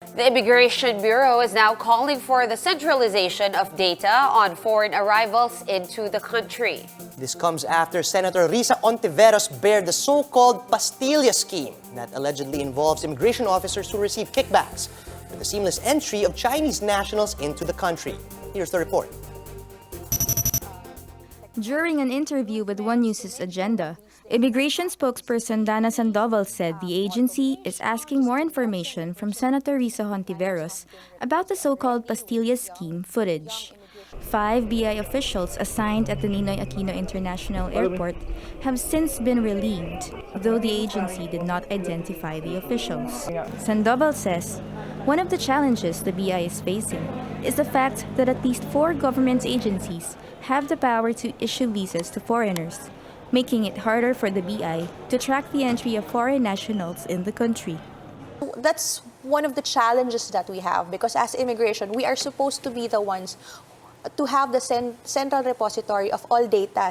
The Immigration Bureau is now calling for the centralization of data on foreign arrivals into the country. This comes after Senator Risa Hontiveros bared the so-called pastillas scheme that allegedly involves immigration officers who receive kickbacks for the seamless entry of Chinese nationals into the country. Here's the report. During an interview with One News's Agenda, immigration spokesperson Dana Sandoval said the agency is asking more information from Senator Risa Hontiveros about the so-called pastillas scheme footage. 5 BI officials assigned at the Ninoy Aquino International Airport have since been relieved, though the agency did not identify the officials. Sandoval says one of the challenges the BI is facing is the fact that at least 4 government agencies have the power to issue visas to foreigners, making it harder for the BI to track the entry of foreign nationals in the country. That's one of the challenges that we have, because as immigration, we are supposed to be the ones to have the central repository of all data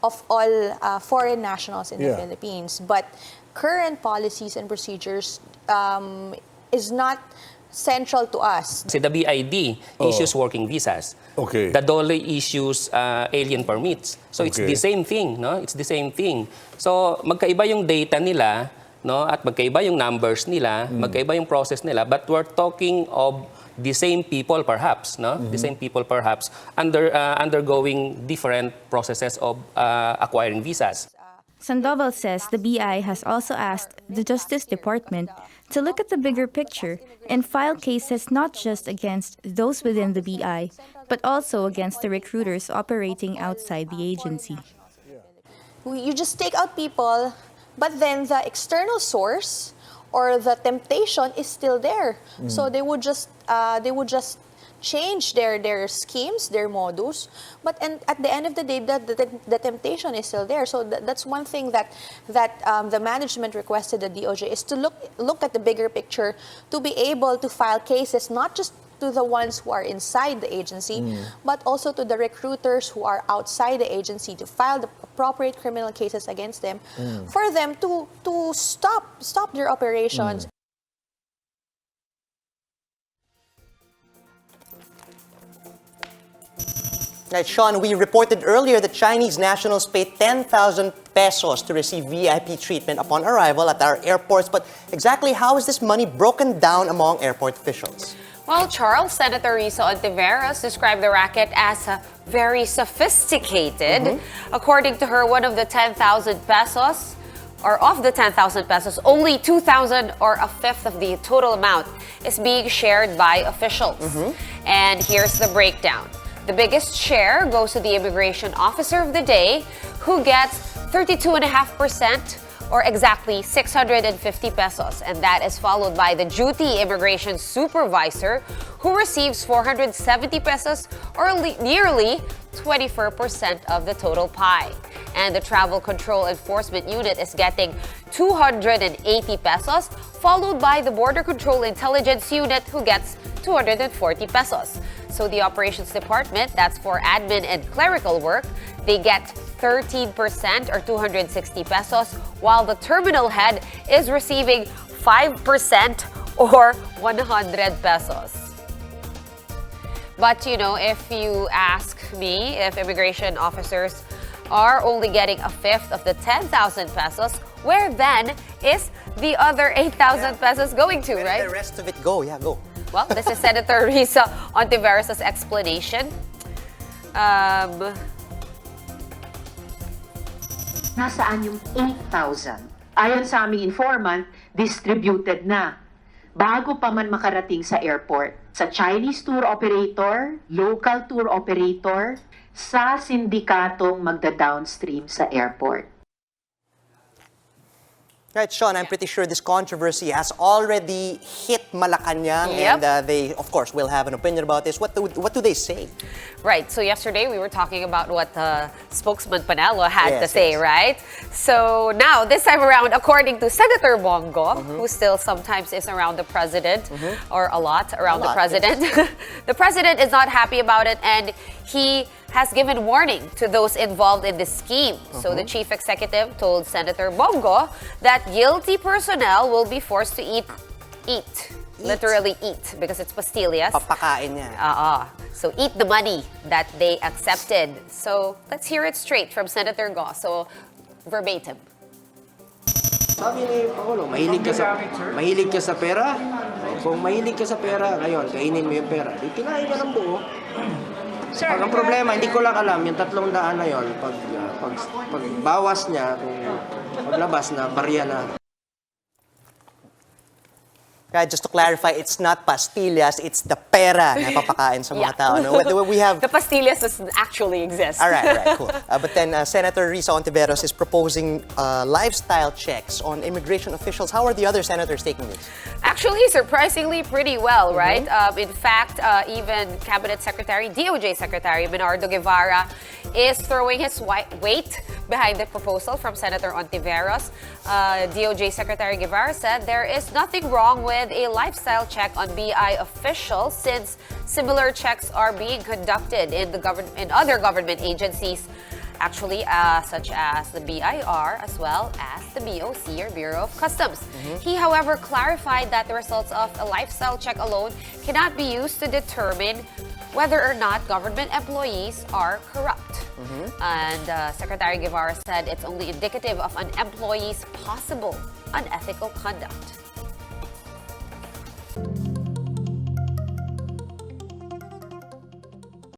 of all foreign nationals in the Philippines. But current policies and procedures is not central to us. See, the BID issues working visas. Okay. The DOLE issues alien permits. So it's the same thing, no? It's the same thing. So magkaiba yung data nila, no? At magkaiba yung numbers nila, magkaiba yung process nila, but we're talking of the same people perhaps, no? The same people perhaps undergoing different processes of acquiring visas. Sandoval says the BI has also asked the Justice Department to look at the bigger picture and file cases not just against those within the BI, but also against the recruiters operating outside the agency. You just take out people, but then the external source or the temptation is still there. So they would just change their schemes, their modus, but at the end of the day, the temptation is still there. So that's one thing that the management requested the DOJ is to look at the bigger picture, to be able to file cases not just to the ones who are inside the agency, but also to the recruiters who are outside the agency, to file the appropriate criminal cases against them, for them to stop their operations. Right, Sean, we reported earlier that Chinese nationals pay 10,000 pesos to receive VIP treatment upon arrival at our airports. But exactly how is this money broken down among airport officials? Well, Charles, Senator Risa Hontiveros described the racket as very sophisticated. According to her, one of the 10,000 pesos, or of the 10,000 pesos, only 2,000 or a fifth of the total amount is being shared by officials. And here's the breakdown. The biggest share goes to the immigration officer of the day, who gets 32.5%, or exactly 650 pesos. And that is followed by the duty immigration supervisor, who receives 470 pesos, or nearly 24% of the total pie. And the Travel Control Enforcement Unit is getting 280 pesos, followed by the Border Control Intelligence Unit, who gets 240 pesos. So the Operations Department, that's for admin and clerical work, they get 13% or 260 pesos, while the terminal head is receiving 5% or 100 pesos. But, you know, if you ask me if immigration officers are only getting a fifth of the 10,000 pesos, where then is the other 8,000 pesos going to, Where right? did the rest of it go? Yeah, go. Well, this is Senator Risa Hontiveros' explanation. Nasaan yung 8,000? Ayon sa aming informant, distributed na. Bago pa man makarating sa airport, sa Chinese tour operator, local tour operator, sa sindikatong magda-downstream sa airport. Right, Sean, I'm pretty sure this controversy has already hit Malacanang, and they, of course, will have an opinion about this. What do they say? Right. So yesterday we were talking about what spokesman Panelo had to say, right? So now, this time around, according to Senator Bongo, who still sometimes is around the president, or a lot around the president, the president is not happy about it, and he has given warning to those involved in the scheme. So the chief executive told Senator Bongo that guilty personnel will be forced to eat literally eat because it's pastillas. Papakain niya. So eat the money that they accepted. So let's hear it straight from Senator Go. So verbatim. Sabi ni Paolo, mahilig ka sa pera. Kung mahilig ka sa pera, ngayon, kainin mo yung pera. Di kinain ka ng buo. Pag ang problema, hindi ko lang alam, yung 300 na yon, pag bawas niya, kung paglabas na, barya na. Right, just to clarify, it's not pastillas, it's the pera na papakain sa mga tao. No? We have... The pastillas doesn't actually exist. All right, cool. But then Senator Risa Hontiveros is proposing lifestyle checks on immigration officials. How are the other senators taking this? Actually, surprisingly pretty well, right? In fact, even Cabinet Secretary, DOJ Secretary Menardo Guevarra is throwing his weight behind the proposal from Senator Hontiveros. DOJ Secretary Guevarra said there is nothing wrong with a lifestyle check on BI officials since similar checks are being conducted in other government agencies, actually such as the BIR as well as the BOC or Bureau of Customs. He, however, clarified that the results of a lifestyle check alone cannot be used to determine whether or not government employees are corrupt. And Secretary Guevarra said it's only indicative of an employee's possible unethical conduct.